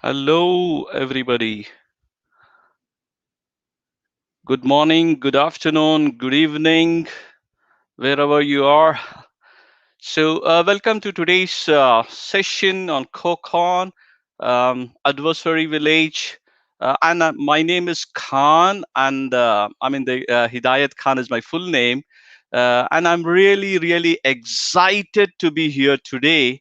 Hello, everybody. Good morning, good afternoon, good evening, wherever you are. Welcome to today's session on COCON, Adversary Village. And my name is Khan, and Hidayath Khan is my full name. And I'm really, really excited to be here today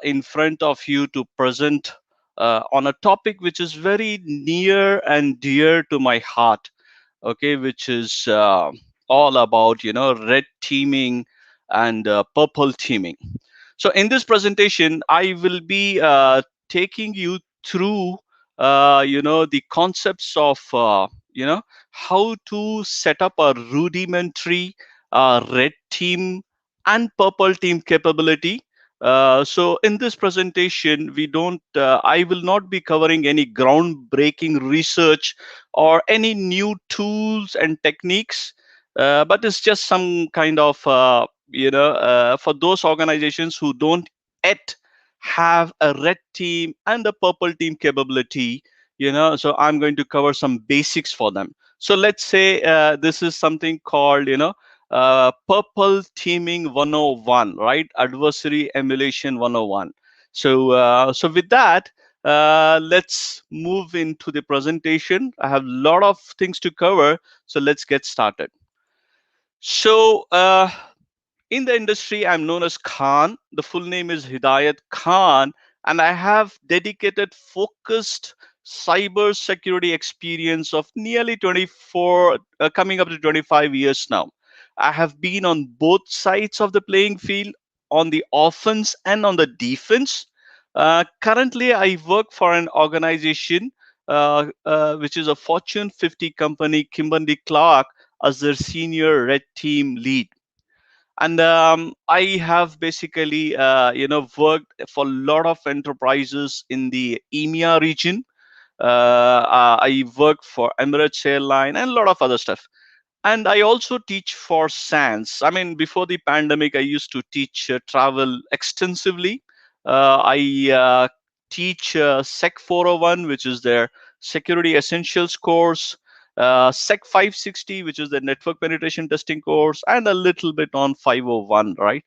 in front of you to present on a topic which is very near and dear to my heart, okay, which is all about, red teaming and purple teaming. So in this presentation, I will be taking you through, the concepts of, how to set up a rudimentary red team and purple team capability. So in this presentation, I will not be covering any groundbreaking research or any new tools and techniques, but it's just some kind of for those organizations who don't yet have a red team and a purple team capability. So I'm going to cover some basics for them. So let's say this is something called purple teaming 101, right? Adversary emulation 101. So with that, let's move into the presentation. I have a lot of things to cover, so let's get started. So in the industry, I'm known as Khan. The full name is Hidayath Khan, and I have dedicated, focused cyber security experience of nearly 24, coming up to 25 years now. I have been on both sides of the playing field, on the offense and on the defense. Currently, I work for an organization which is a Fortune 50 company, Kimberly Clark, as their senior red team lead. And I have basically worked for a lot of enterprises in the EMEA region. I work for Emirates Airline and a lot of other stuff. And I also teach for SANS. I mean, before the pandemic, I used to teach travel extensively. I teach SEC 401, which is their Security Essentials course, SEC 560, which is the Network Penetration Testing course, and a little bit on 501, right?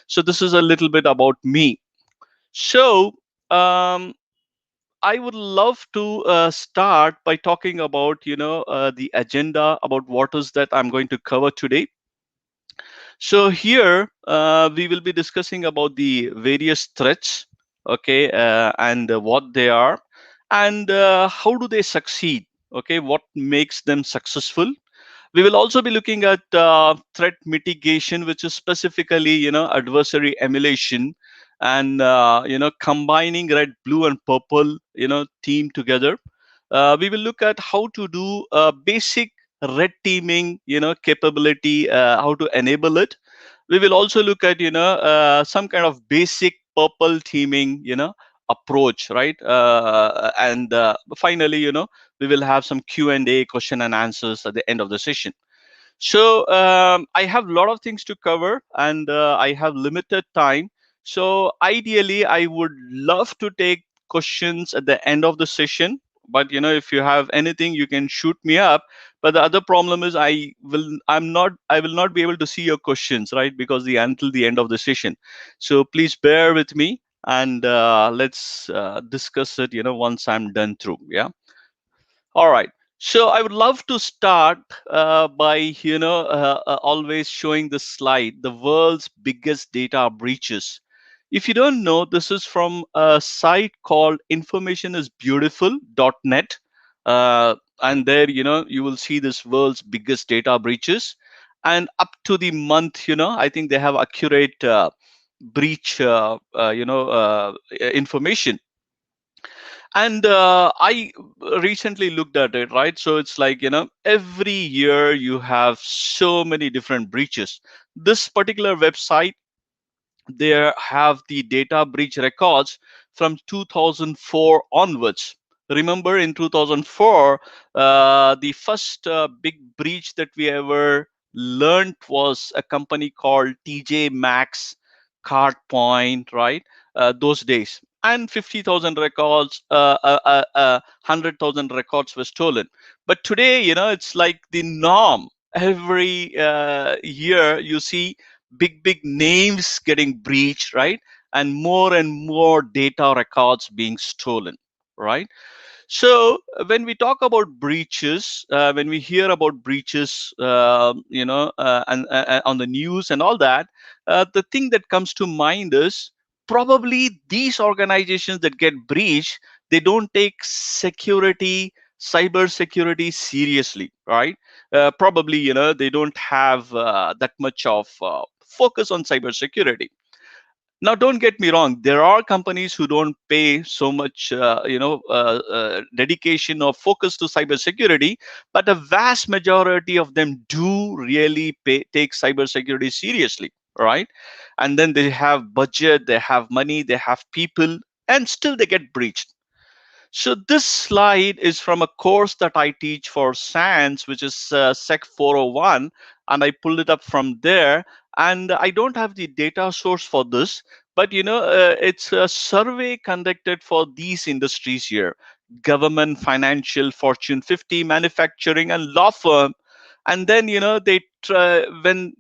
So this is a little bit about me. So um, I would love to start by talking about, the agenda, about what is that I'm going to cover today. So here we will be discussing about the various threats, okay, and what they are, and how do they succeed, okay, what makes them successful. We will also be looking at threat mitigation, which is specifically, adversary emulation, and combining red, blue, and purple, team together. We will look at how to do basic red teaming, capability, how to enable it. We will also look at, some kind of basic purple teaming, approach, right? And finally, we will have some Q&A, question and answers at the end of the session. So I have a lot of things to cover, and I have limited time. So ideally, I would love to take questions at the end of the session. But if you have anything, you can shoot me up. But the other problem is I will not be able to see your questions, right? Because until the end of the session. So please bear with me, and let's discuss it, once I'm done through. Yeah. All right. So I would love to start by, always showing the slide, the world's biggest data breaches. If you don't know, this is from a site called informationisbeautiful.net. And there, you will see this world's biggest data breaches. And up to the month, I think they have accurate breach, information. And I recently looked at it, right? So it's like, every year you have so many different breaches. This particular website, they have the data breach records from 2004 onwards. Remember, in 2004, the first big breach that we ever learned was a company called TJ Maxx, Card Point, right? Those days. and 50,000 records, 100,000 records were stolen. But today, it's like the norm. Every year, you see big names getting breached, right? And more data records being stolen, right? So when we talk about breaches, when we hear about breaches, and on the news and all that, the thing that comes to mind is probably these organizations that get breached, they don't take cyber security seriously, right? Probably, they don't have that much of focus on cyber security. Now, don't get me wrong. There are companies who don't pay so much, dedication or focus to cybersecurity, but a vast majority of them do really take cybersecurity seriously, right? And then they have budget, they have money, they have people, and still they get breached. So this slide is from a course that I teach for SANS, which is SEC 401, and I pulled it up from there. And I don't have the data source for this, but it's a survey conducted for these industries here: government, financial, Fortune 50, manufacturing, and law firm. And then they try, when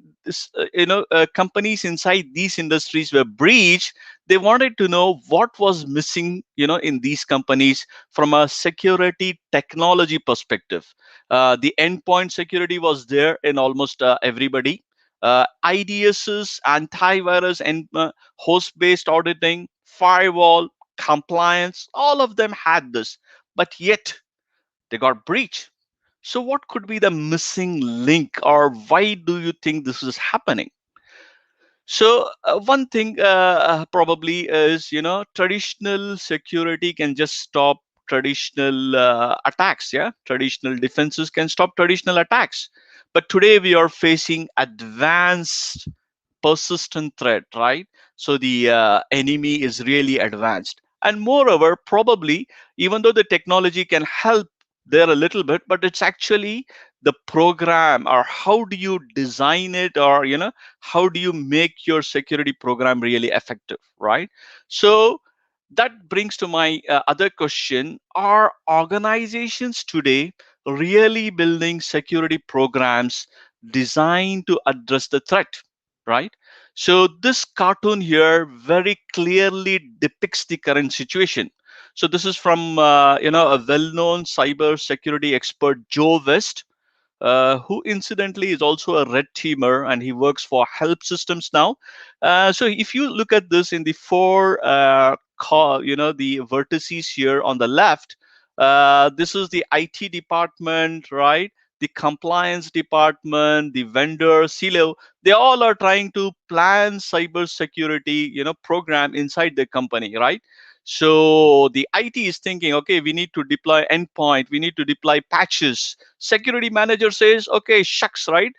companies inside these industries were breached, they wanted to know what was missing in these companies from a security technology perspective. The endpoint security was there in almost everybody. IDSs, antivirus, and host-based auditing, firewall, compliance, all of them had this, but yet they got breached. So what could be the missing link, or why do you think this is happening? So one thing probably is, traditional security can just stop traditional attacks. Yeah, traditional defenses can stop traditional attacks. But today we are facing advanced persistent threat, right? So the enemy is really advanced. And moreover, probably, even though the technology can help there a little bit, but it's actually the program, or how do you design it, or how do you make your security program really effective, right? So that brings to my other question: are organizations today really building security programs designed to address the threat, right? So this cartoon here very clearly depicts the current situation. So this is from a well-known cyber security expert, Joe West, who incidentally is also a red teamer, and he works for Help Systems now. So if you look at this in the four, the vertices here on the left, this is the IT department, right? The compliance department, the vendor, CISO, they all are trying to plan cyber security, program inside the company, right? So the IT is thinking, okay, we need to deploy endpoint, we need to deploy patches. Security manager says, okay, shucks, right?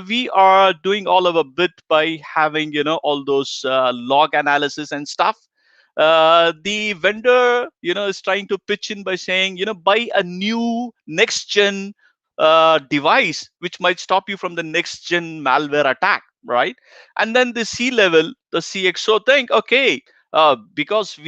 We are doing all of a bit by having, all those log analysis and stuff. The vendor, is trying to pitch in by saying, buy a new next gen device, which might stop you from the next gen malware attack, right? And then the C level, the CXO think, okay, because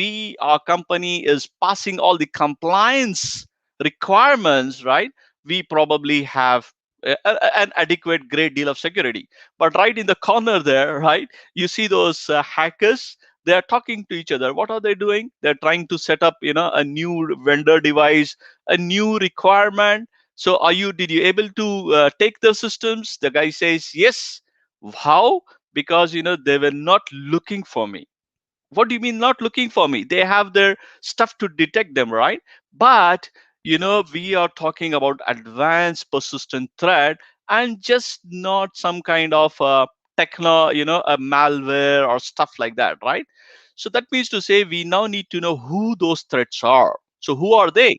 our company is passing all the compliance requirements, right? We probably have an adequate great deal of security. But right in the corner there, right, you see those hackers. They are talking to each other. What are they doing? They're trying to set up, a new vendor device, a new requirement. So did you able to take the systems? The guy says yes. How? Because they were not looking for me. What do you mean not looking for me? They have their stuff to detect them, right? But we are talking about advanced persistent threat, and just not some kind of a malware or stuff like that, right? So that means to say we now need to know who those threats are. So who are they?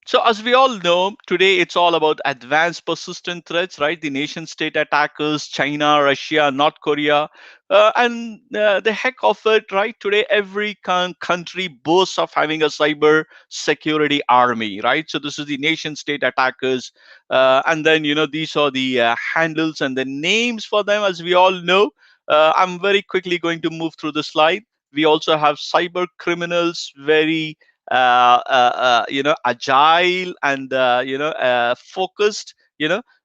So as we all know, today it's all about advanced persistent threats, right? The nation state attackers, China, Russia, North Korea, and the heck of it, right? Today, every country boasts of having a cyber security army, right? So this is the nation state attackers. And then, these are the handles and the names for them, as we all know. I'm very quickly going to move through the slide. We also have cyber criminals, very agile and focused.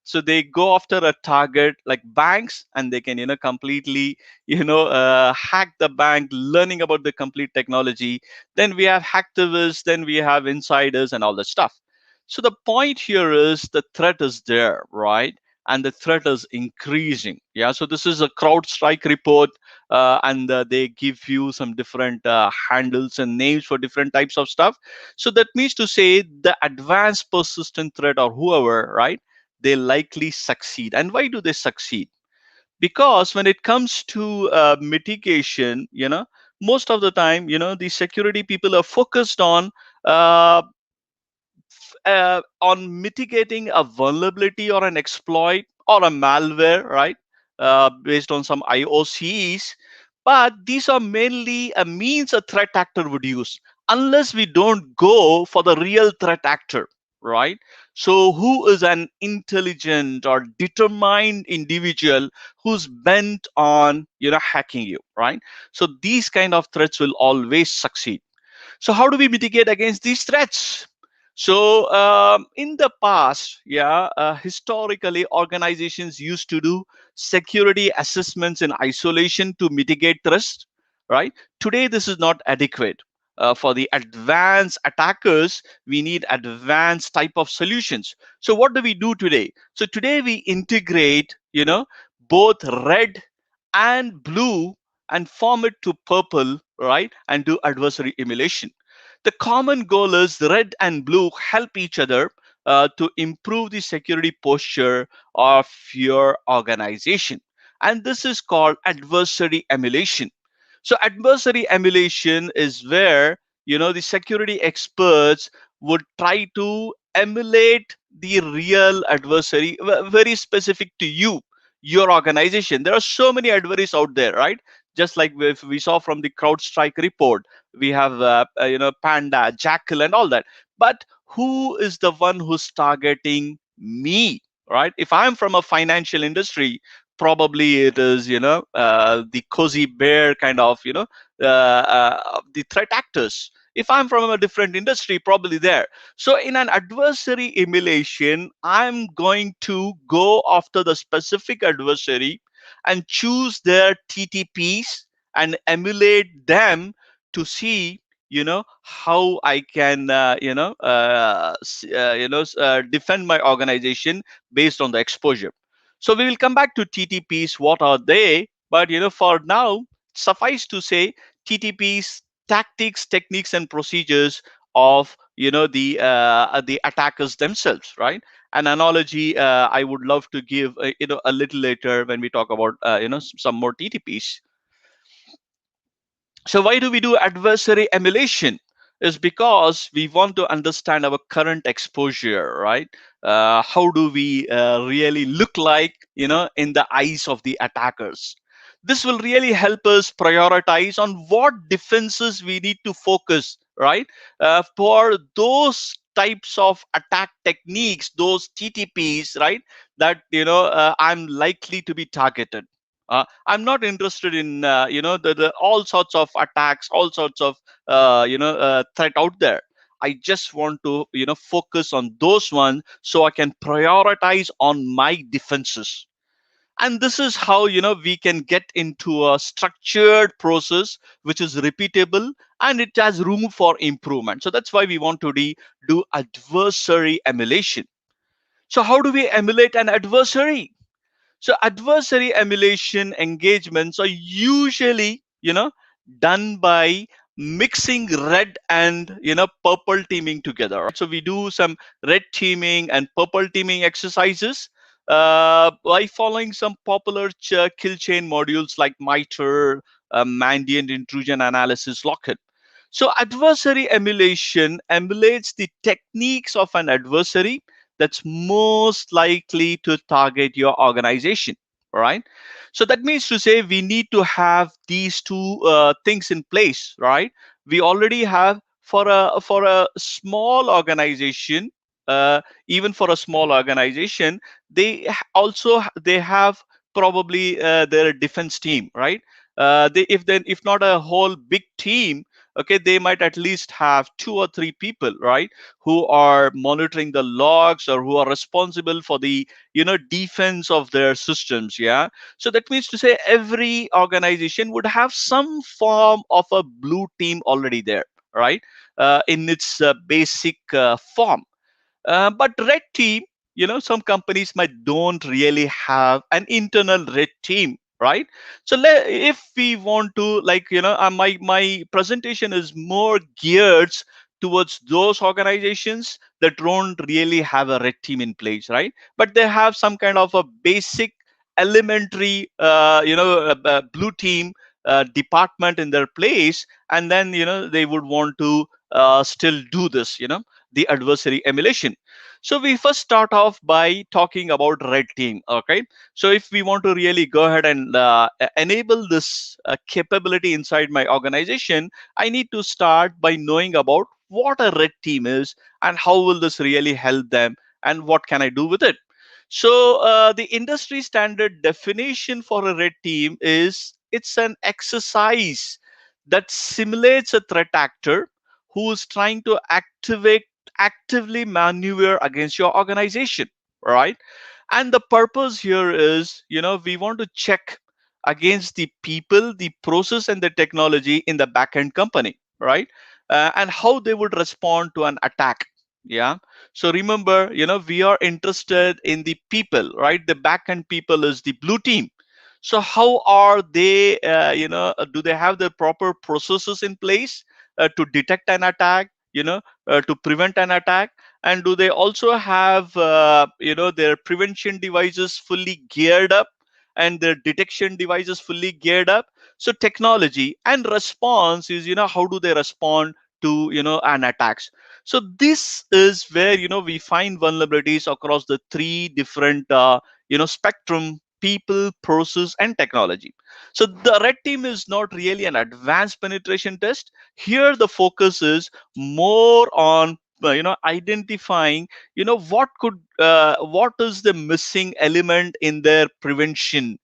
So they go after a target like banks, and they can completely hack the bank, learning about the complete technology. Then we have hacktivists, then we have insiders and all that stuff. So the point here is the threat is there, right? And the threat is increasing. Yeah, so this is a CrowdStrike report, and they give you some different handles and names for different types of stuff. So that means to say the advanced persistent threat or whoever, right, they likely succeed. And why do they succeed? Because when it comes to mitigation, most of the time, the security people are focused uh, on mitigating a vulnerability or an exploit or a malware, right? Based on some IOCs. But these are mainly a means a threat actor would use, unless we don't go for the real threat actor, right? So, who is an intelligent or determined individual who's bent on, hacking you, right? So, these kind of threats will always succeed. So how do we mitigate against these threats? So in the past, historically, organizations used to do security assessments in isolation to mitigate threats, right? Today, this is not adequate. For the advanced attackers, we need advanced type of solutions. So what do we do today? So today we integrate, both red and blue and form it to purple, right? And do adversary emulation. The common goal is red and blue help each other to improve the security posture of your organization. And this is called adversary emulation. So adversary emulation is where the security experts would try to emulate the real adversary, very specific to you, your organization. There are so many adversaries out there, right? Just like we saw from the CrowdStrike report, we have Panda, Jackal, and all that. But who is the one who's targeting me, right? If I'm from a financial industry, probably it is the cozy bear kind of the threat actors. If I'm from a different industry, probably there. So in an adversary emulation, I'm going to go after the specific adversary and choose their TTPs and emulate them to see how I can defend my organization based on the exposure. So we will come back to TTPs. What are they? But for now, suffice to say, TTPs, tactics, techniques, and procedures of the attackers themselves, right? An analogy I would love to give a little later when we talk about some more TTPs. So why do we do adversary emulation? Is because we want to understand our current exposure, right? How do we really look like, in the eyes of the attackers? This will really help us prioritize on what defenses we need to focus, right? For those types of attack techniques, those TTPs, right? That I'm likely to be targeted. I'm not interested in the all sorts of attacks, all sorts of threat out there. I just want to focus on those ones so I can prioritize on my defenses. And this is how we can get into a structured process which is repeatable and it has room for improvement. So that's why we want to do adversary emulation. So how do we emulate an adversary? So adversary emulation engagements are usually, done by mixing red and purple teaming together. So we do some red teaming and purple teaming exercises by following some popular kill chain modules like MITRE, Mandiant Intrusion Analysis, Locket. So adversary emulation emulates the techniques of an adversary that's most likely to target your organization. All right. So that means to say we need to have these two things in place, right? We already have for a small organization, even for a small organization, they have probably their defense team, right? If not a whole big team, okay, they might at least have 2 or 3 people, right, who are monitoring the logs or who are responsible for the defense of their systems. Yeah, so that means to say every organization would have some form of a blue team already there, right, in its basic form. But red team, some companies might don't really have an internal red team, right? So if we want to, like, my presentation is more geared towards those organizations that don't really have a red team in place, right? But they have some kind of a basic elementary, blue team department in their place, and then they would want to still do this, the adversary emulation. So we first start off by talking about red team. Okay, so if we want to really go ahead and enable this capability inside my organization, I need to start by knowing about what a red team is and how will this really help them and what can I do with it. So the industry standard definition for a red team is it's an exercise that simulates a threat actor who is trying to actively maneuver against your organization, right? And the purpose here is, we want to check against the people, the process, and the technology in the backend company, right? And how they would respond to an attack. Yeah. So remember, we are interested in the people, right? The backend people is the blue team. So how are they, do they have the proper processes in place to detect an attack, to prevent an attack? And do they also have their prevention devices fully geared up and their detection devices fully geared up? So technology and response is, how do they respond to an attacks? So this is where we find vulnerabilities across the three different spectrum: people, process, and technology. So the red team is not really an advanced penetration test. Here the focus is more on identifying what is the missing element in their prevention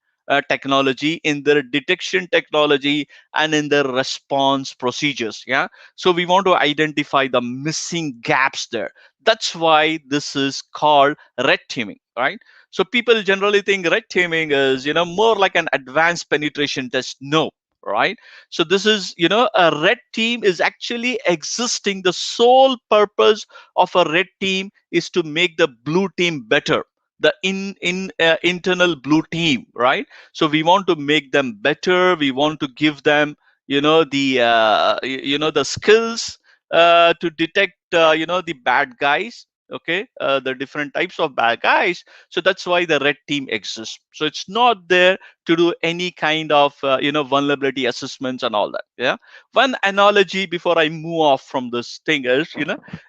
technology, in their detection technology, and in their response procedures. Yeah, so we want to identify the missing gaps there. That's why this is called red teaming, right? So people generally think red teaming is more like an advanced penetration test. No, right? So this is, a red team is actually existing. The sole purpose of a red team is to make the blue team better, the internal blue team, right? So we want to make them better. We want to give them the skills to detect the bad guys, okay, the different types of bad guys. So that's why the red team exists. So it's not there to do any kind of vulnerability assessments and all that. Yeah, one analogy before I move off from this thing is,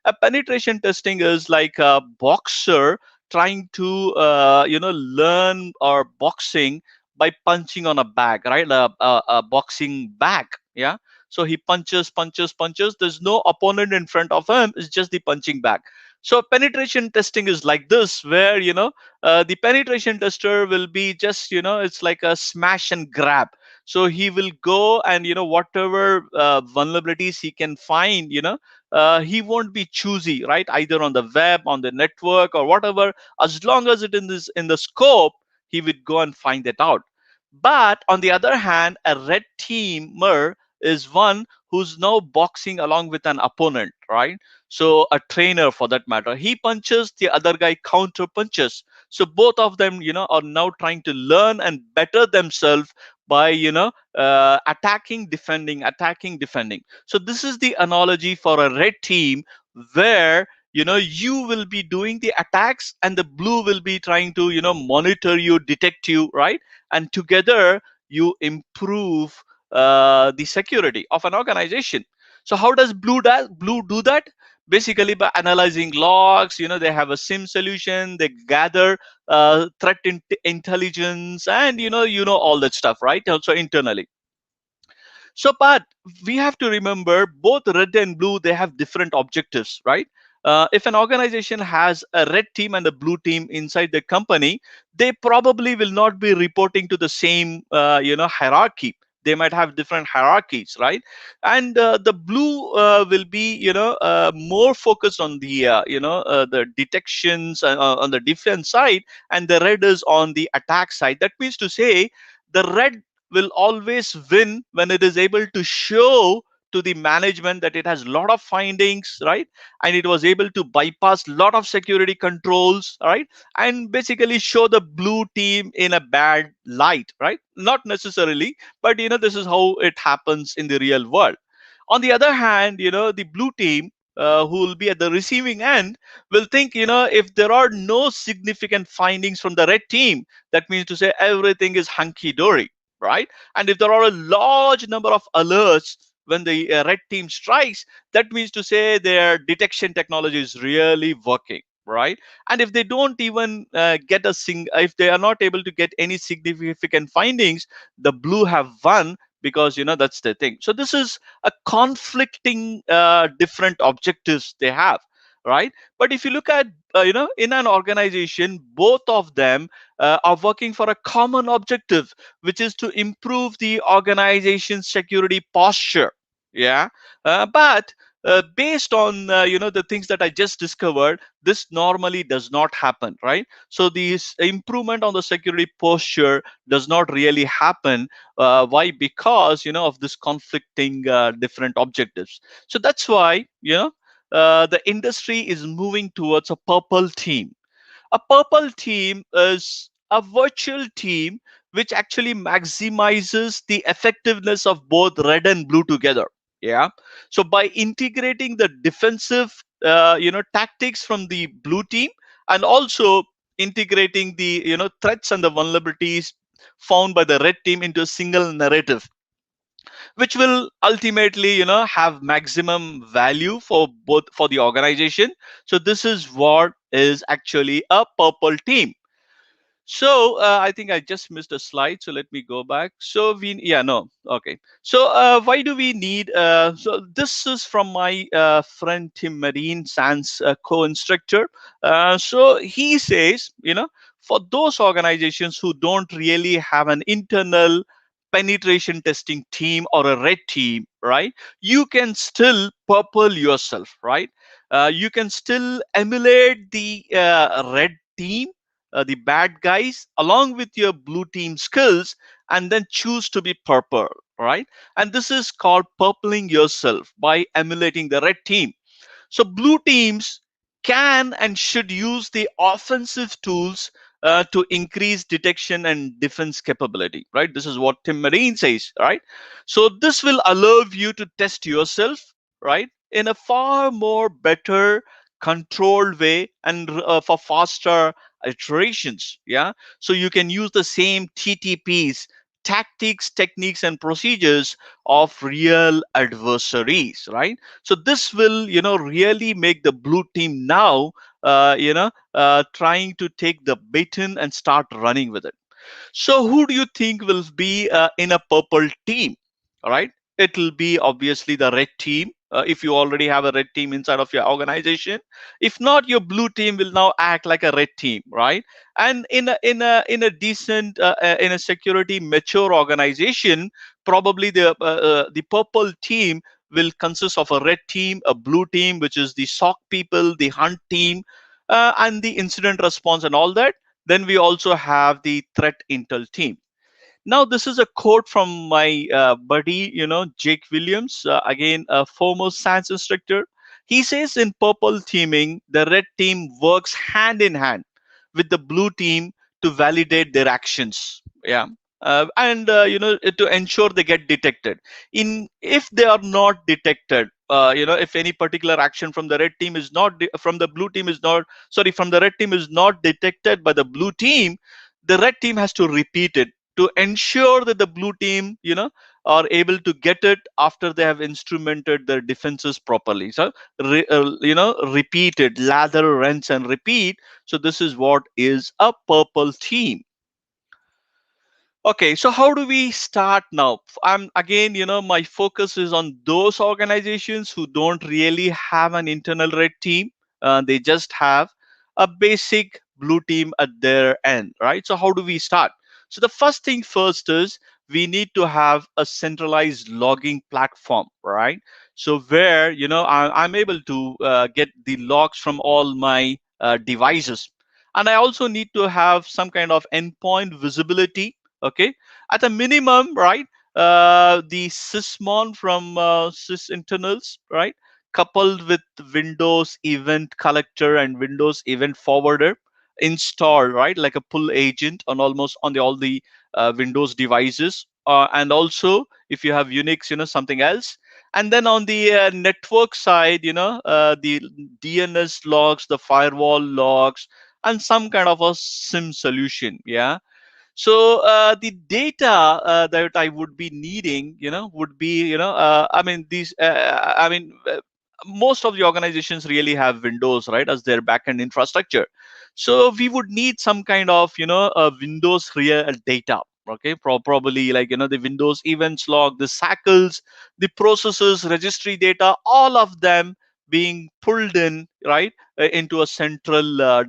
a penetration testing is like a boxer trying to learn or boxing by punching on a bag, right? A boxing bag. Yeah, so he punches. There's no opponent in front of him. It's just the punching bag. So penetration testing is like this, where the penetration tester will be just, it's like a smash and grab. So he will go and whatever vulnerabilities he can find, he won't be choosy, right? Either on the web, on the network, or whatever. As long as it is in the scope, he would go and find it out. But on the other hand, a red teamer is one who's now boxing along with an opponent, right? So a trainer for that matter, he punches, the other guy counter punches. So both of them, are now trying to learn and better themselves by, attacking, defending. So this is the analogy for a red team, where you will be doing the attacks and the blue will be trying to monitor you, detect you, right? And together you improve the security of an organization. So how does blue do that? Basically by analyzing logs. They have a sim solution. They gather threat intelligence, and all that stuff, right? Also internally. So, but we have to remember both red and blue, they have different objectives, right? If an organization has a red team and a blue team inside the company, they probably will not be reporting to the same hierarchy. They might have different hierarchies, right? And the blue will be more focused on the detections on the defense side, and the red is on the attack side. That means to say the red will always win when it is able to show to the management that it has a lot of findings, right? And it was able to bypass a lot of security controls, right? And basically show the blue team in a bad light, right? Not necessarily, but this is how it happens in the real world. On the other hand, the blue team who will be at the receiving end will think, if there are no significant findings from the red team, that means to say everything is hunky dory, right? And if there are a large number of alerts when the red team strikes, that means to say their detection technology is really working, right? And if they don't even if they are not able to get any significant findings, the blue have won, because that's the thing. So this is a conflicting different objectives they have, right? But if you look at in an organization, both of them are working for a common objective, which is to improve the organization's security posture. Yeah. But based on the things that I just discovered, this normally does not happen, right? So this improvement on the security posture does not really happen. Why? Because of this conflicting different objectives. So that's why the industry is moving towards a purple team. A purple team is a virtual team which actually maximizes the effectiveness of both red and blue together. Yeah. So by integrating the defensive tactics from the blue team, and also integrating the threats and the vulnerabilities found by the red team into a single narrative, which will ultimately have maximum value for both for the organization. So this is what is actually a purple team. So I think I just missed a slide. So let me go back. So yeah, no, okay. So why do we need? So this is from my friend Tim Marine, Sans co-instructor. So he says, for those organizations who don't really have an internal penetration testing team or a red team, right? You can still purple yourself, right? You can still emulate the red team, the bad guys, along with your blue team skills, and then choose to be purple, right? And this is called purpling yourself by emulating the red team. So blue teams can and should use the offensive tools to increase detection and defense capability, right? This is what Tim Marine says, right? So this will allow you to test yourself, right, in a far more better controlled way, and for faster iterations. Yeah. So you can use the same TTPs, tactics, techniques, and procedures of real adversaries, right? So this will really make the blue team now trying to take the baton and start running with it. So who do you think will be in a purple team? All right, it will be obviously the red team. If you already have a red team inside of your organization, if not, your blue team will now act like a red team, right? And in a decent in a security mature organization, probably the purple team will consist of a red team, a blue team, which is the SOC people, the hunt team, and the incident response and all that. Then we also have the threat intel team. Now, this is a quote from my buddy, Jake Williams, again, a former science instructor. He says in purple teaming, the red team works hand in hand with the blue team to validate their actions. Yeah. And to ensure they get detected. In if they are not detected, if any particular action from the red team is not from the blue team is not, sorry, from the red team is not detected by the blue team, the red team has to repeat it to ensure that the blue team are able to get it after they have instrumented their defenses properly. So repeat it, lather, rinse, and repeat. So this is what is a purple team. Okay, so how do we start now? I'm again, my focus is on those organizations who don't really have an internal red team. They just have a basic blue team at their end, right? So how do we start? So the first thing first is we need to have a centralized logging platform, right? So where I'm able to get the logs from all my devices, and I also need to have some kind of endpoint visibility. Okay, at a minimum, right? The sysmon from sysinternals, right? Coupled with Windows Event Collector and Windows Event Forwarder installed, right, like a pull agent on almost on all the Windows devices, and also if you have Unix, something else. And then on the network side, the DNS logs, the firewall logs, and some kind of a SIM solution. Yeah. So the data that I would be needing, would be, most of the organizations really have Windows, right, as their backend infrastructure. So we would need some kind of, Windows real data. Okay, probably like, the Windows events log, the cycles, the processes, registry data, all of them being pulled in, right, into a central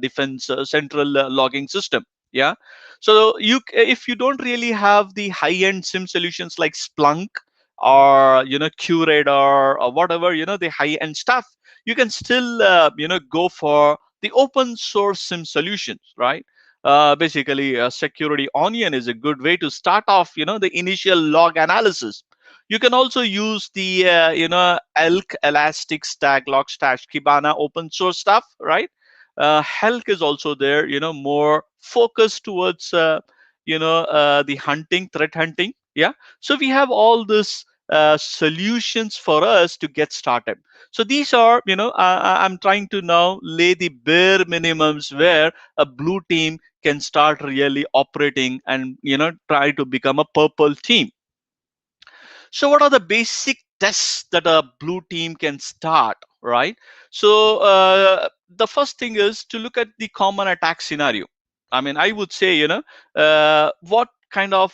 central logging system. Yeah. So if you don't really have the high-end SIM solutions like Splunk or QRadar or whatever, the high-end stuff, you can still go for the open source SIM solutions, right? Basically, Security Onion is a good way to start off, the initial log analysis. You can also use the Elk, Elastic Stack, Logstash, Kibana open source stuff, right? Helk is also there, more focused towards the hunting, threat hunting. Yeah. So we have all this solutions for us to get started. So these are, I'm trying to now lay the bare minimums where a blue team can start really operating and try to become a purple team. So what are the basic tests that a blue team can start, right? So the first thing is to look at the common attack scenario. I mean, I would say, what kind of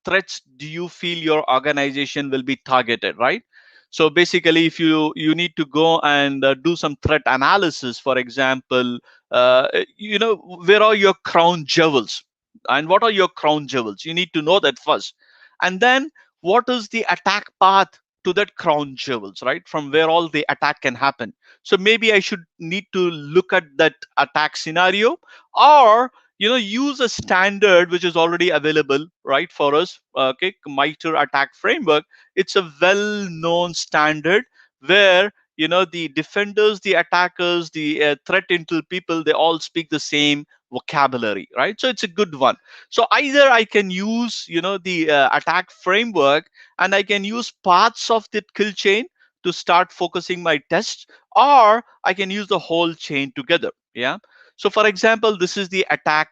threats do you feel your organization will be targeted, right? So basically, if you need to go and do some threat analysis, for example, where are your crown jewels? And what are your crown jewels? You need to know that first. And then what is the attack path to that crown jewels, right, from where all the attack can happen. So maybe I should need to look at that attack scenario, or use a standard which is already available, right, for us. Okay, MITRE attack framework, it's a well known standard where the defenders, the attackers, the threat intel people, they all speak the same vocabulary, right? So it's a good one. So either I can use the attack framework, and I can use parts of the kill chain to start focusing my tests, or I can use the whole chain together. Yeah. So for example, this is the attack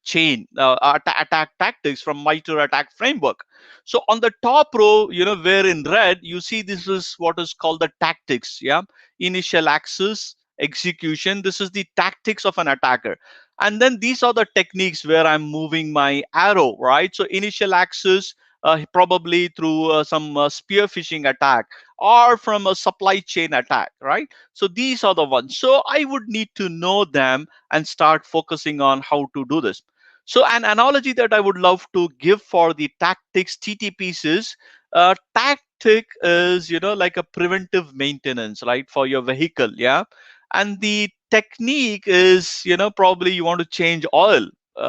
chain attack tactics from MITRE attack framework. So on the top row, where in red you see, this is what is called the tactics. Yeah. Initial access, execution, this is the tactics of an attacker. And then these are the techniques where I'm moving my arrow, right? So initial access, probably through some spear phishing attack, or from a supply chain attack, right? So these are the ones. So I would need to know them and start focusing on how to do this. So an analogy that I would love to give for the tactics TTPs is, tactic is like a preventive maintenance, right, for your vehicle. Yeah. And the technique is, probably you want to change oil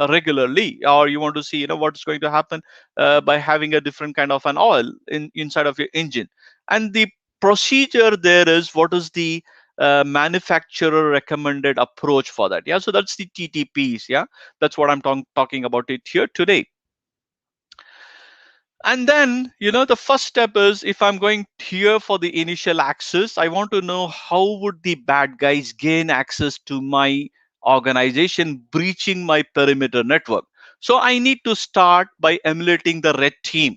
regularly, or you want to see what's going to happen by having a different kind of an oil inside of your engine. And the procedure there is, what is the manufacturer recommended approach for that. Yeah. So that's the TTPs. Yeah. That's what I'm talking about it here today. And then, the first step is, if I'm going here for the initial access, I want to know how would the bad guys gain access to my organization, breaching my perimeter network. So I need to start by emulating the red team.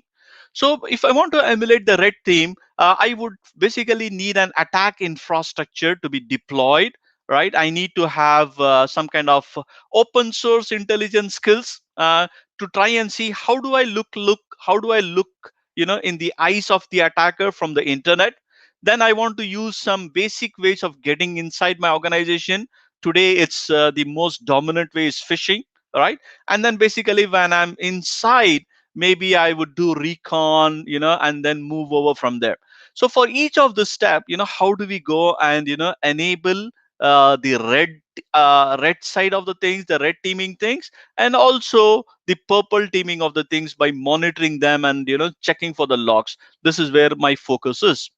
So if I want to emulate the red team, I would basically need an attack infrastructure to be deployed, right? I need to have some kind of open source intelligence skills to try and see how do I look how do I look in the eyes of the attacker from the internet. Then I want to use some basic ways of getting inside my organization. Today, it's the most dominant way is phishing, right? And then basically when I'm inside, maybe I would do recon, and then move over from there. So for each of the step, how do we go and enable the red side of the things, the red teaming things, and also the purple teaming of the things by monitoring them and checking for the logs. This is where my focus is.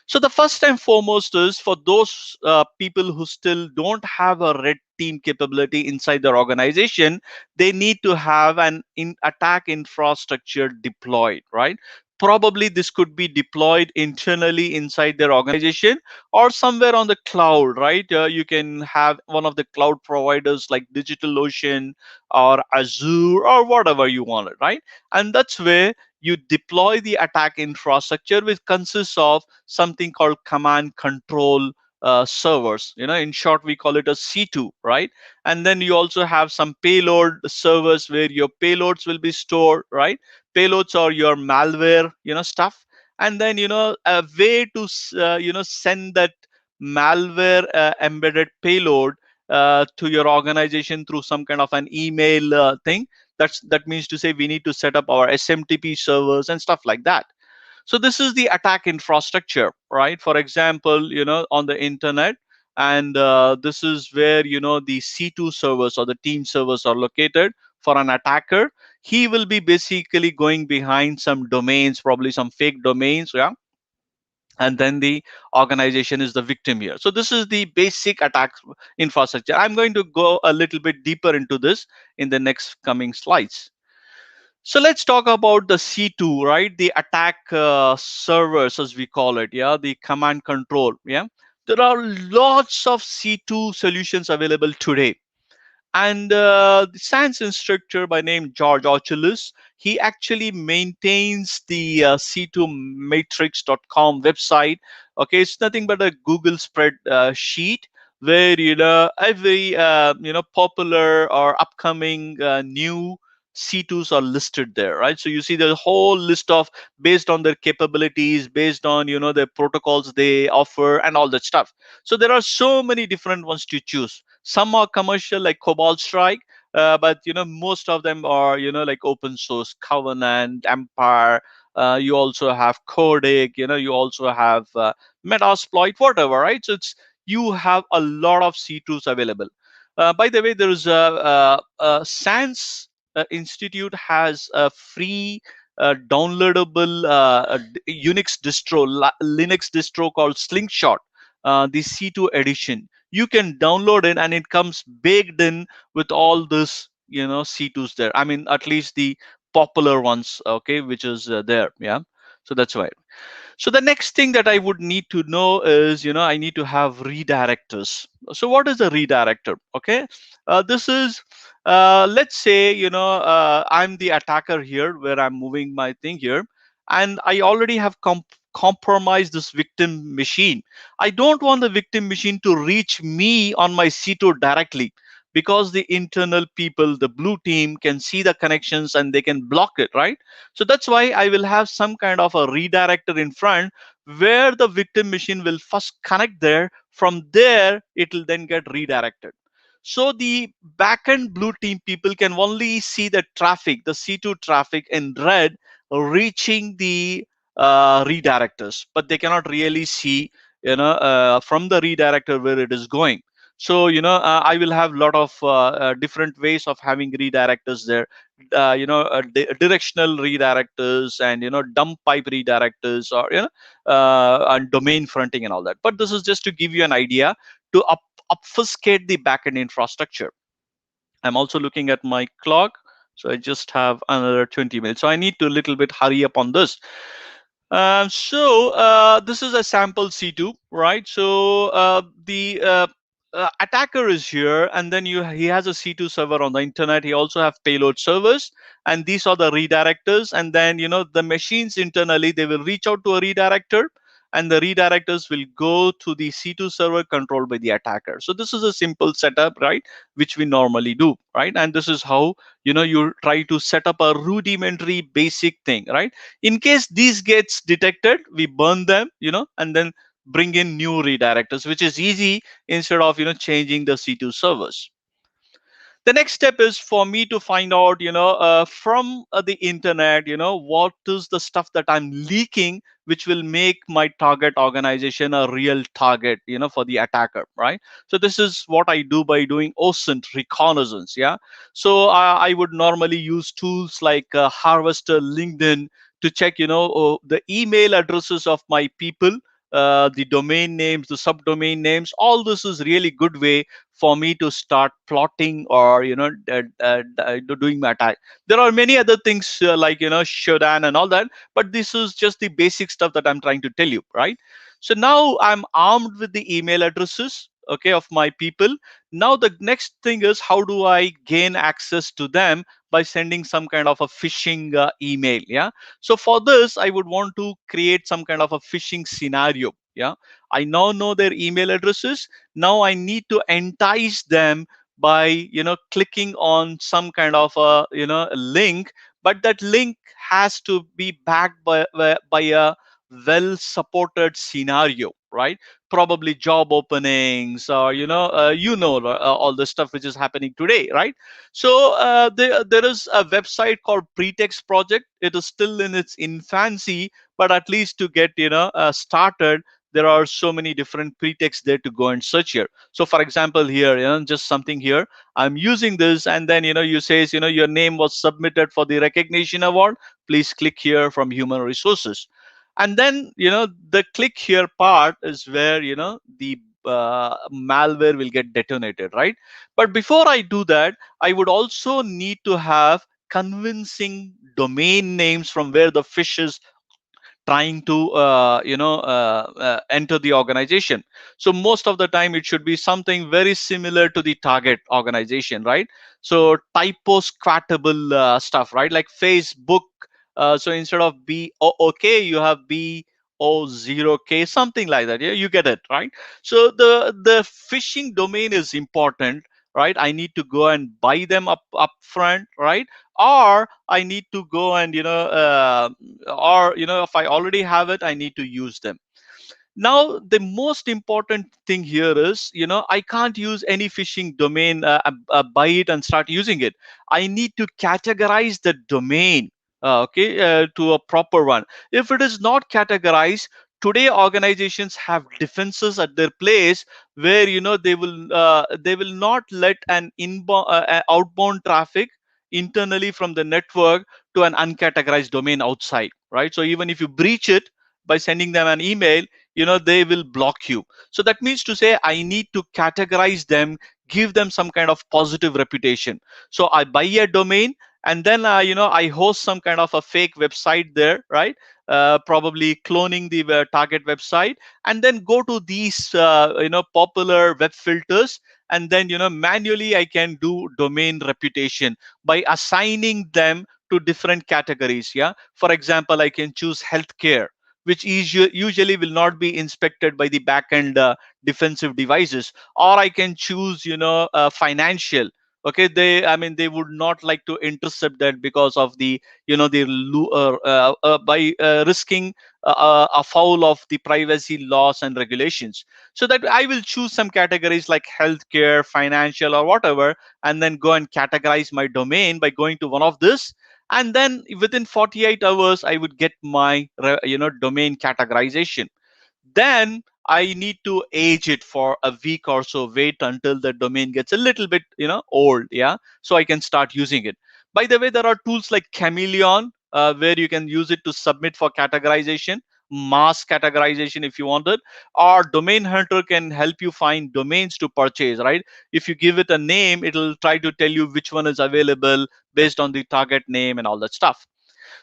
So the first and foremost is for those people who still don't have a red team capability inside their organization, they need to have an attack infrastructure deployed, right? Probably this could be deployed internally inside their organization or somewhere on the cloud, right? You can have one of the cloud providers like DigitalOcean or Azure or whatever you want it, right? And that's where you deploy the attack infrastructure, which consists of something called command control servers. In short, we call it a C2, right? And then you also have some payload servers where your payloads will be stored, right? Payloads are your malware, stuff. And then, a way to, send that malware embedded payload to your organization through some kind of an email thing. That means to say we need to set up our SMTP servers and stuff like that. So this is the attack infrastructure, right? For example, on the internet, and this is where the C2 servers or the team servers are located. For an attacker, he will be basically going behind some domains, probably some fake domains, yeah. And then the organization is the victim here. So this is the basic attack infrastructure. I'm going to go a little bit deeper into this in the next coming slides. So let's talk about the C2, right? The attack servers, as we call it, yeah, the command control, yeah. There are lots of C2 solutions available today. And the science instructor by name George Ochilus, he actually maintains the c2matrix.com website. Okay, it's nothing but a Google spread sheet where every popular or upcoming new C2s are listed there, right? So you see the whole list of based on their capabilities, based on the protocols they offer and all that stuff. So there are so many different ones to choose. Some are commercial like Cobalt Strike, but most of them are like open source, Covenant, Empire. You also have Codic. You also have Metasploit, whatever, right? So it's you have a lot of C2s available. By the way, there is SANS Institute has a free downloadable Unix distro, Linux distro called Slingshot, the C2 edition. You can download it and it comes baked in with all this C2s there. I mean, at least the popular ones, okay, which is there, yeah. So that's why. So the next thing that I would need to know is, I need to have redirectors. So what is a redirector? Okay, this is, let's say, I'm the attacker here where I'm moving my thing here, and I already have compromised this victim machine. I don't want the victim machine to reach me on my C2 directly, because the internal people, the blue team, can see the connections and they can block it, right? So that's why I will have some kind of a redirector in front where the victim machine will first connect there. From there, it will then get redirected. So the backend blue team people can only see the traffic, the C2 traffic in red reaching the redirectors, but they cannot really see, from the redirector where it is going. So I will have a lot of different ways of having redirectors there. Directional redirectors and dump pipe redirectors, or and domain fronting and all that. But this is just to give you an idea to obfuscate the backend infrastructure. I'm also looking at my clock, so I just have another 20 minutes. So I need to a little bit hurry up on this. This is a sample C2, right? So the attacker is here, and then he has a C2 server on the internet. He also have payload servers, and these are the redirectors. And then the machines internally, they will reach out to a redirector, and the redirectors will go to the C2 server controlled by the attacker. So this is a simple setup, right, which we normally do, right? And this is how you try to set up a rudimentary basic thing, right? In case these gets detected, we burn them, and then bring in new redirectors, which is easy instead of changing the C2 servers. The next step is for me to find out from the internet what is the stuff that I'm leaking, which will make my target organization a real target for the attacker, right? So this is what I do by doing OSINT reconnaissance. Yeah, so I would normally use tools like Harvester, LinkedIn, to check the email addresses of my people, the domain names, the subdomain names. All this is really good way for me to start plotting or doing my attack. There are many other things like c0c0n and all that, but this is just the basic stuff that I'm trying to tell you, right? So now I'm armed with the email addresses, okay, of my people. Now the next thing is, how do I gain access to them? By sending some kind of a phishing email. Yeah, so for this I would want to create some kind of a phishing scenario. Yeah, I now know their email addresses. Now I need to entice them by clicking on some kind of a a link, but that link has to be backed by a well supported scenario, right? Probably job openings, or all the stuff which is happening today, right? So there is a website called Pretext Project. It is still in its infancy, but at least to get started, there are so many different pretexts there to go and search here. So for example, here, just something here, I'm using this, and then you says your name was submitted for the recognition award. Please click here from human resources. And then the click here part is where the malware will get detonated, right? But before I do that, I would also need to have convincing domain names from where the fish is trying to enter the organization. So most of the time it should be something very similar to the target organization, right? So typo squattable stuff, right? Like Facebook. So instead of BOOK, you have BO0K, something like that. Yeah, you get it, right? So the phishing domain is important, right? I need to go and buy them up front, right? Or I need to go and or if I already have it, I need to use them. Now the most important thing here is I can't use any phishing domain, buy it and start using it. I need to categorize the domain, to a proper one. If it is not categorized, today organizations have defenses at their place where they will not let an inbound outbound traffic internally from the network to an uncategorized domain outside, right? So even if you breach it by sending them an email, they will block you. So that means to say, I need to categorize them, give them some kind of positive reputation. So I buy a domain, and then I host some kind of a fake website there, right? Probably cloning the target website, and then go to these popular web filters, and then manually I can do domain reputation by assigning them to different categories. Yeah, for example, I can choose healthcare, which usually will not be inspected by the backend defensive devices. Or I can choose financial. Okay, they would not like to intercept that because of the by risking a foul of the privacy laws and regulations. So that I will choose some categories like healthcare, financial, or whatever, and then go and categorize my domain by going to one of this. And then within 48 hours I would get my domain categorization. Then I need to age it for a week or so, wait until the domain gets a little bit old, yeah, so I can start using it. By the way, there are tools like Chameleon, where you can use it to submit for categorization, mass categorization if you want it. Or Domain Hunter can help you find domains to purchase, right? If you give it a name, it'll try to tell you which one is available based on the target name and all that stuff.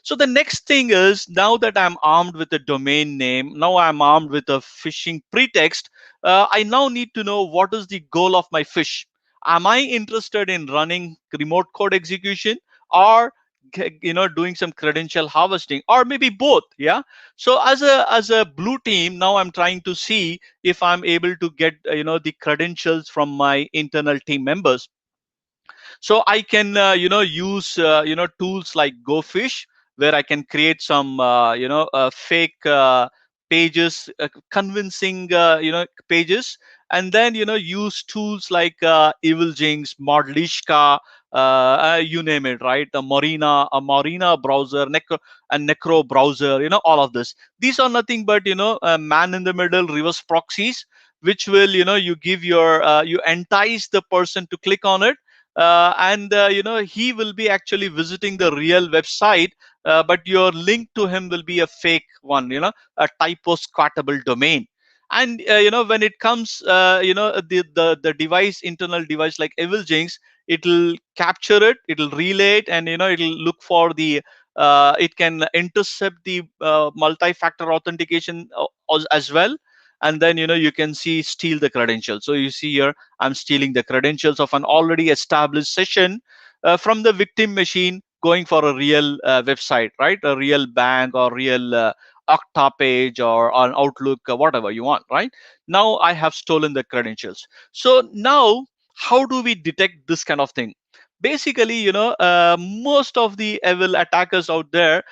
So the next thing is, now that I'm armed with a domain name, now I'm armed with a phishing pretext, I now need to know what is the goal of my phish. Am I interested in running remote code execution, or doing some credential harvesting, or maybe both. Yeah. So as a blue team, now I'm trying to see if I'm able to get the credentials from my internal team members. So I can use tools like GoFish, where I can create some fake pages, convincing pages, and then use tools like EVILGINX, Modlishka, you name it, right? A Marina browser, Necro browser, all of this. These are nothing but man in the middle reverse proxies, which will you give you entice the person to click on it, and he will be actually visiting the real website, but your link to him will be a fake one, a typo squattable domain. And when it comes the device, internal device like EVILGINX, it'll capture it, it'll relay it, and it'll look for the it can intercept the multi-factor authentication as well. And then you can see steal the credentials. So you see here, I'm stealing the credentials of an already established session from the victim machine, going for a real website, right? A real bank, or real Okta page, or on Outlook, whatever you want, right? Now I have stolen the credentials. So now, how do we detect this kind of thing? Basically, most of the evil attackers out there,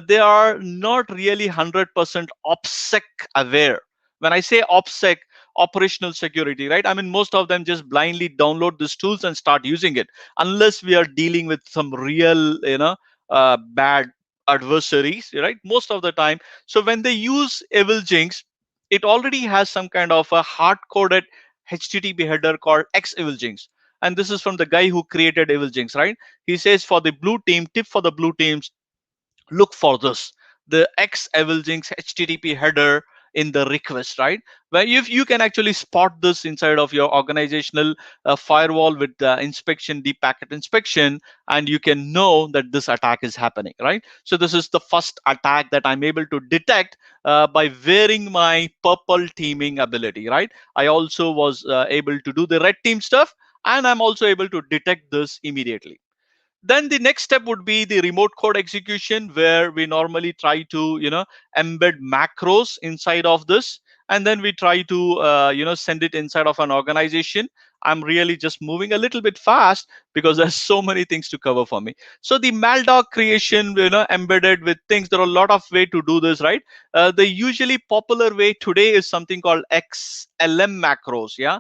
they are not really 100% OPSEC aware. When I say OPSEC, operational security, right? I mean, most of them just blindly download these tools and start using it, unless we are dealing with some real bad adversaries, right? Most of the time. So when they use EVILGINX, it already has some kind of a hard-coded HTTP header called XEVILGINX. And this is from the guy who created EVILGINX, right? He says, for the blue team, tip for the blue teams, look for this, the XEVILGINX HTTP header in the request, right? Where if you can actually spot this inside of your organizational firewall with inspection, deep packet inspection, and you can know that this attack is happening, right? So this is the first attack that I'm able to detect by wearing my purple teaming ability, right? I also was able to do the red team stuff, and I'm also able to detect this immediately. Then the next step would be the remote code execution, where we normally try to embed macros inside of this, and then we try to send it inside of an organization. I'm really just moving a little bit fast because there's so many things to cover for me. So the MALDOC creation, embedded with things, there are a lot of way to do this, right? The usually popular way today is something called XLM macros, yeah,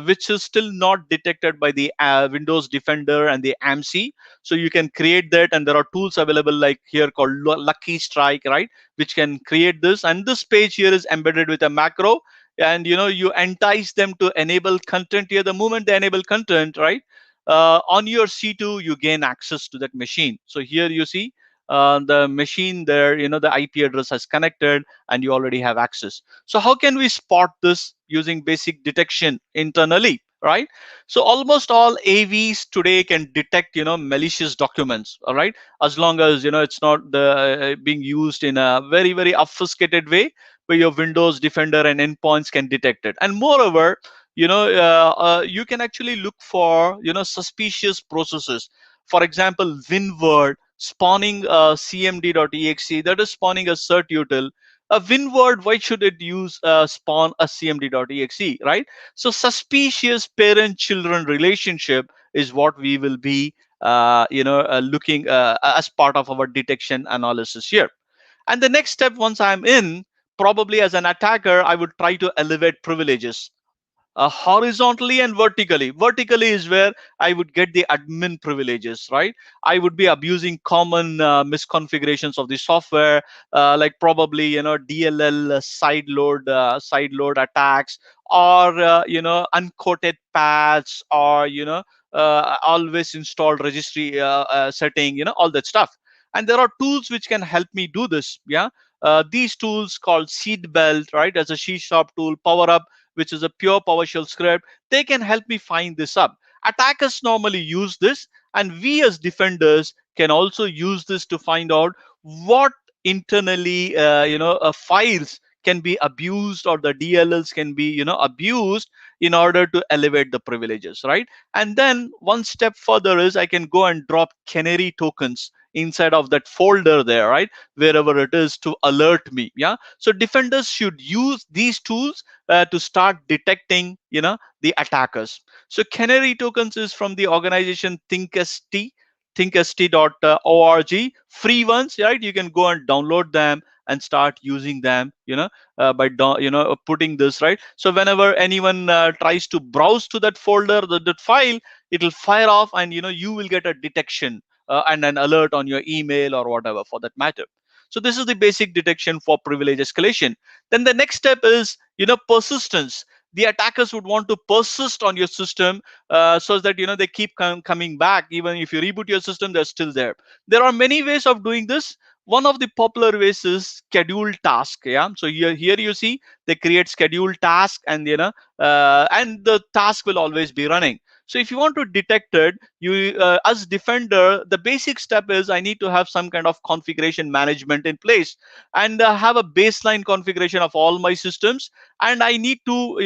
which is still not detected by the Windows Defender and the AMC. So you can create that, and there are tools available like here called Lucky Strike, right, which can create this. And this page here is embedded with a macro, and you entice them to enable content here. The moment they enable content, right, on your C2, you gain access to that machine. So here you see the machine there, the IP address has connected, and you already have access. So how can we spot this using basic detection internally, right? So almost all AVs today can detect malicious documents, all right, as long as it's not being used in a very, very obfuscated way, where your Windows Defender and endpoints can detect it. And moreover, you can actually look for suspicious processes. For example, WinWord spawning a cmd.exe, that is spawning a cert util. A WinWord, why should it use spawn a cmd.exe, right? So suspicious parent-children relationship is what we will be looking as part of our detection analysis here. And the next step, once I'm in, probably as an attacker, I would try to elevate privileges horizontally and vertically. Vertically is where I would get the admin privileges, right? I would be abusing common misconfigurations of the software, like probably DLL side load attacks, or unquoted paths, or always installed registry setting, all that stuff. And there are tools which can help me do this. Yeah, these tools called Seatbelt, right, as a C# tool, PowerUp, which is a pure PowerShell script, they can help me find this up. Attackers normally use this, and we as defenders can also use this to find out what internally files can be abused, or the DLLs can be abused in order to elevate the privileges, right? And then one step further is I can go and drop canary tokens inside of that folder there, right, wherever it is, to alert me. Yeah, so defenders should use these tools to start detecting, the attackers. So canary tokens is from the organization thinkst.org, free ones, right? You can go and download them and start using them, by putting this, right. So whenever anyone tries to browse to that folder, that file, it'll fire off, and you will get a detection and an alert on your email or whatever for that matter. So this is the basic detection for privilege escalation. Then the next step is, persistence. The attackers would want to persist on your system, so that they keep coming back. Even if you reboot your system, they're still there. There are many ways of doing this. One of the popular ways is scheduled task. Yeah, so here you see they create scheduled task, and and the task will always be running. So if you want to detect it, you as defender, the basic step is I need to have some kind of configuration management in place, and have a baseline configuration of all my systems, and I need to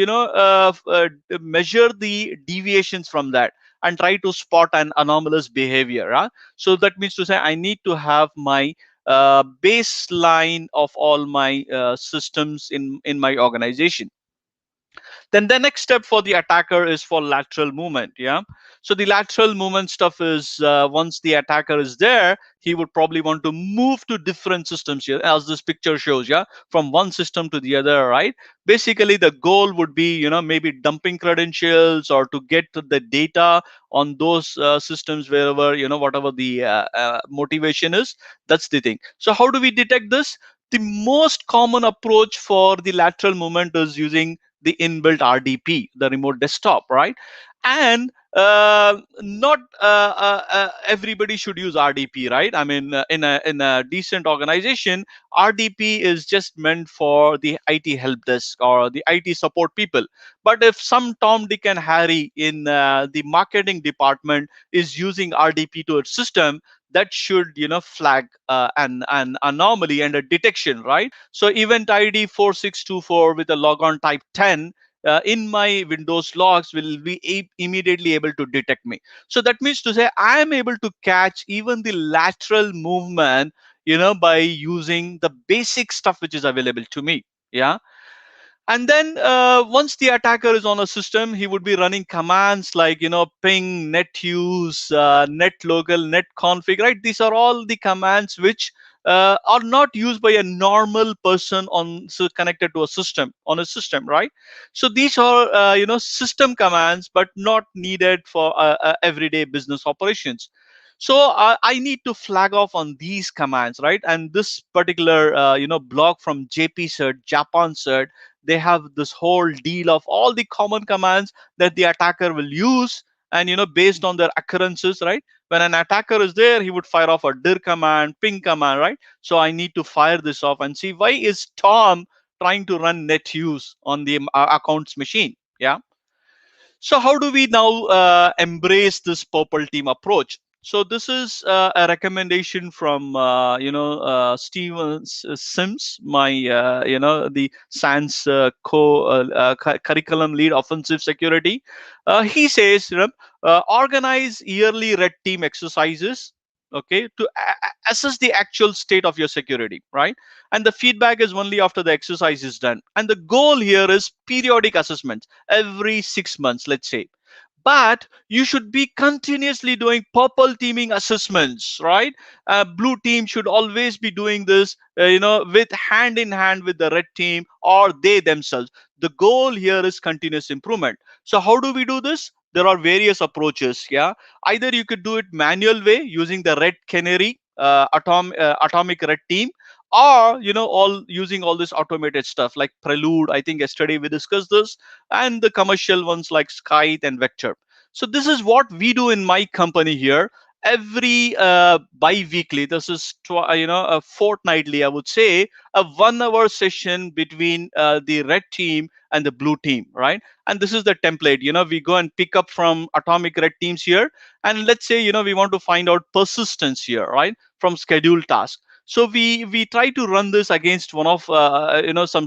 measure the deviations from that and try to spot an anomalous behavior. So that means to say I need to have my baseline of all my systems in my organization. Then the next step for the attacker is for lateral movement. Yeah, so the lateral movement stuff is, once the attacker is there, he would probably want to move to different systems here, as this picture shows. Yeah, from one system to the other, right? Basically the goal would be, maybe dumping credentials, or to get to the data on those systems, wherever, whatever the motivation is. That's the thing. So how do we detect this? The most common approach for the lateral movement is using the inbuilt RDP, the remote desktop, right? And not everybody should use RDP, right? I mean, in a decent organization, RDP is just meant for the IT help desk or the IT support people. But if some Tom, Dick, and Harry in the marketing department is using RDP to its system, that should flag an anomaly and a detection, right? So event ID 4624 with a logon type 10 in my Windows logs will be immediately able to detect me. So that means to say I am able to catch even the lateral movement, by using the basic stuff which is available to me. Yeah. And then once the attacker is on a system, he would be running commands like, ping, net use, net local, net config, right? These are all the commands which are not used by a normal person connected to a system, on a system, right? So these are, system commands, but not needed for everyday business operations. So I need to flag off on these commands, right? And this particular, blog from JP Japan Cert, they have this whole deal of all the common commands that the attacker will use, and based on their occurrences, right? When an attacker is there, he would fire off a dir command, ping command, right? So I need to fire this off and see why is Tom trying to run net use on the accounts machine. Yeah. So how do we now embrace this purple team approach? So this is a recommendation from Steven Sims, my the SANS curriculum lead offensive security. He says, organize yearly red team exercises, okay, to assess the actual state of your security, right? And the feedback is only after the exercise is done. And the goal here is periodic assessments every 6 months, let's say. But you should be continuously doing purple teaming assessments, right? Blue team should always be doing this, with hand in hand with the red team or they themselves. The goal here is continuous improvement. So how do we do this? There are various approaches. Yeah, either you could do it manual way using the red canary atomic red team, or all using all this automated stuff like Prelude. I think yesterday we discussed this, and the commercial ones like Skype and Vector. So this is what we do in my company here. Every bi-weekly, this is fortnightly, I would say, a 1 hour session between the red team and the blue team, right? And this is the template. We go and pick up from atomic red teams here, and let's say we want to find out persistence here, right, from scheduled task. So we try to run this against one of some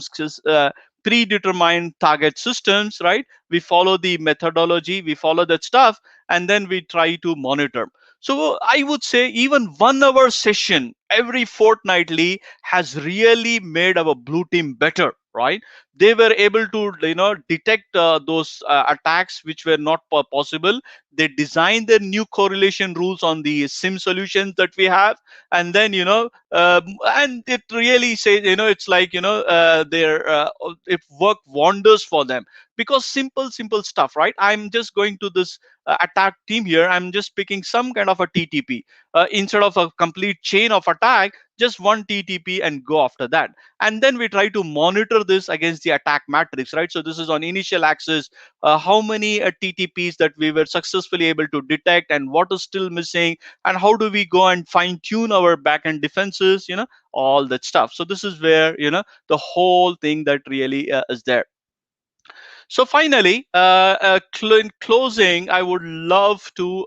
predetermined target systems, right? We follow the methodology, we follow that stuff, and then we try to monitor. So I would say even 1 hour session every fortnightly has really made our blue team better, right? They were able to detect those attacks which were not possible. They designed their new correlation rules on the sim solutions that we have, and then and it really says, it's like, it worked wonders for them, because simple stuff, right? I'm just going to this attack team here, I'm just picking some kind of a TTP, instead of a complete chain of attack, just one TTP and go after that. And then we try to monitor this against the attack matrix, right? So this is on initial axis, how many TTPs that we were successfully able to detect, and what is still missing, and how do we go and fine tune our backend defenses, all that stuff. So this is where the whole thing that really is there. So finally, in closing, I would love to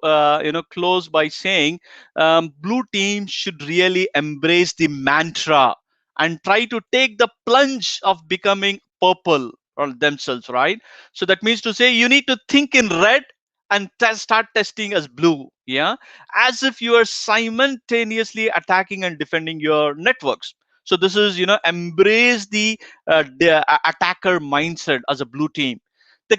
close by saying, blue team should really embrace the mantra and try to take the plunge of becoming purple or themselves, right? So that means to say you need to think in red and start testing as blue, yeah, as if you are simultaneously attacking and defending your networks. So this is, embrace the attacker mindset as a blue team. The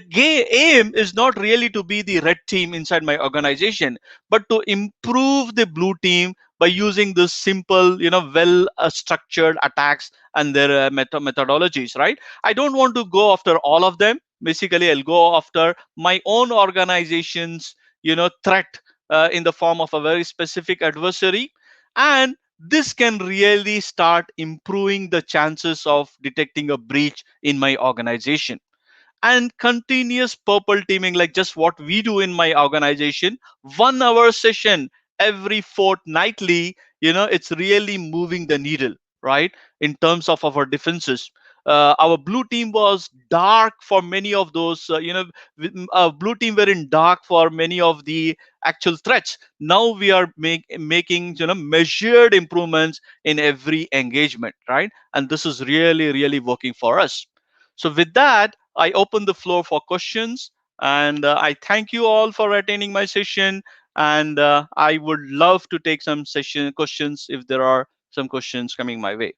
aim is not really to be the red team inside my organization, but to improve the blue team by using this simple, well structured attacks and their methodologies, right? I don't want to go after all of them. Basically, I'll go after my own organization's, threat in the form of a very specific adversary. And this can really start improving the chances of detecting a breach in my organization. And continuous purple teaming, like just what we do in my organization, 1 hour session every fortnightly, it's really moving the needle, right, in terms of our defenses. Our blue team was dark for many of those, blue team were in dark for many of the actual threats. Now we are making, measured improvements in every engagement, right? And this is really, really working for us. So with that, I open the floor for questions, and I thank you all for attending my session. And I would love to take some session questions if there are some questions coming my way.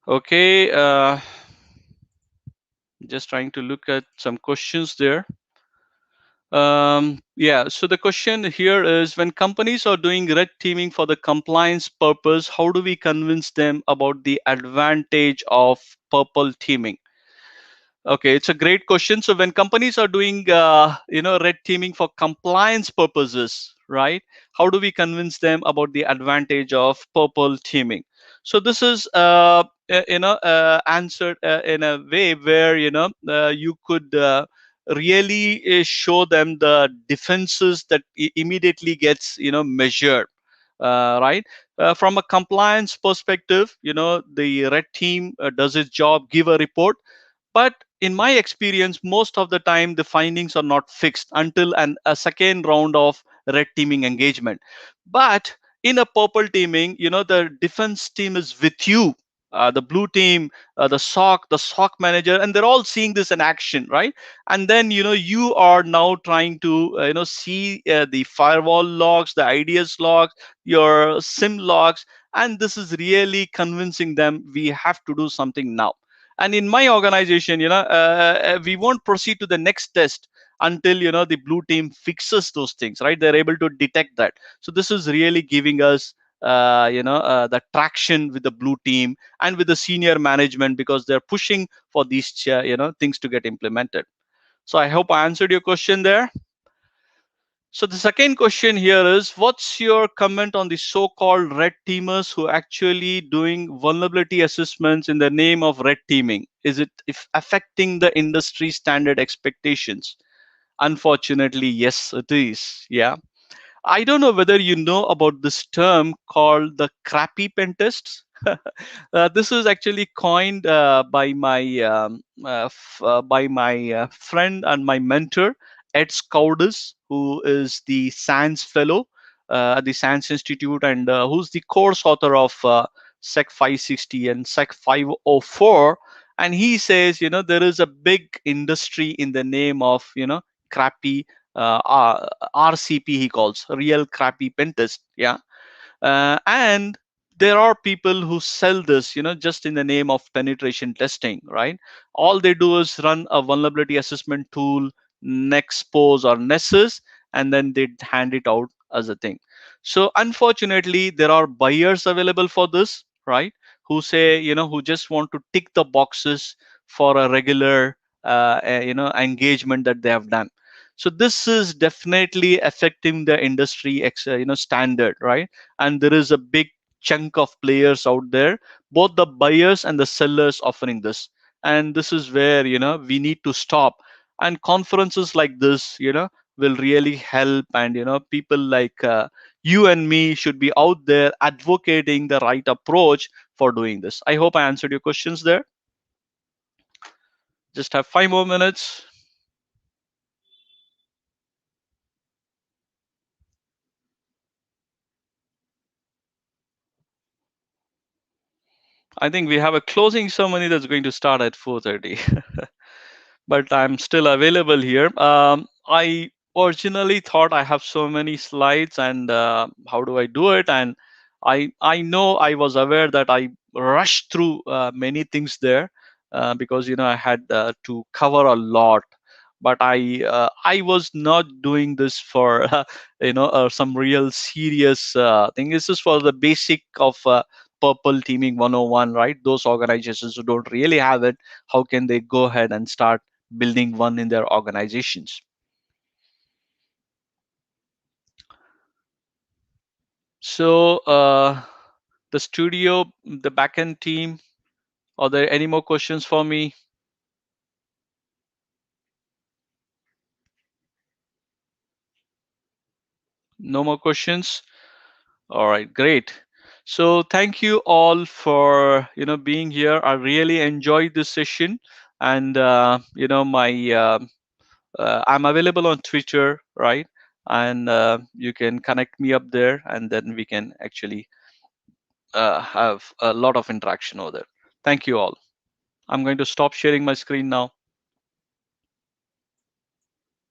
Okay, just trying to look at some questions there. Yeah, so the question here is, when companies are doing red teaming for the compliance purpose, how do we convince them about the advantage of purple teaming? Okay, it's a great question. So when companies are doing, red teaming for compliance purposes, right? How do we convince them about the advantage of purple teaming? So this is, answered in a way where, you could really show them the defenses that immediately gets, measured, right? From a compliance perspective, the red team does its job, give a report, but in my experience, most of the time the findings are not fixed until a second round of red teaming engagement. But in a purple teaming, the defense team is with you, the blue team, the SOC manager, and they're all seeing this in action, right? And then, you are now trying to see the firewall logs, the IDS logs, your SIM logs, and this is really convincing them we have to do something now. And in my organization, we won't proceed to the next test until the blue team fixes those things, right? They're able to detect that. So this is really giving us the traction with the blue team and with the senior management, because they're pushing for these things to get implemented. So I hope I answered your question there. So the second question here is, what's your comment on the so-called red teamers who actually doing vulnerability assessments in the name of red teaming? Is it affecting the industry standard expectations? Unfortunately, yes, it is. Yeah. I don't know whether you know about this term called the crappy pen tests. This is actually coined by my friend and my mentor, Ed Scoudis, who is the SANS fellow at the SANS Institute, and who's the course author of SEC 560 and SEC 504. And he says, there is a big industry in the name of, crappy RCP, he calls real crappy pen test. Yeah. And there are people who sell this, just in the name of penetration testing, right? All they do is run a vulnerability assessment tool, Nexpose or Nessus, and then they hand it out as a thing. So unfortunately, there are buyers available for this, right? Who say, who just want to tick the boxes for a regular, engagement that they have done. So this is definitely affecting the industry, standard, right? And there is a big chunk of players out there, both the buyers and the sellers offering this. And this is where we need to stop. And conferences like this will really help. And people like you and me should be out there advocating the right approach for doing this. I hope I answered your questions there. Just have 5 more minutes. I think we have a closing ceremony that's going to start at 4:30. But I'm still available here. I originally thought I have so many slides, and how do I do it? And I know I was aware that I rushed through many things there because I had to cover a lot. But I was not doing this for some real serious thing. This is for the basic of purple teaming 101, right? Those organizations who don't really have it, how can they go ahead and start building one in their organizations? So the studio, the backend team, are there any more questions for me? No more questions? All right, great. So thank you all for being here. I really enjoyed this session, and my I'm available on Twitter, right? And you can connect me up there, and then we can actually have a lot of interaction over there. Thank you all. I'm going to stop sharing my screen now.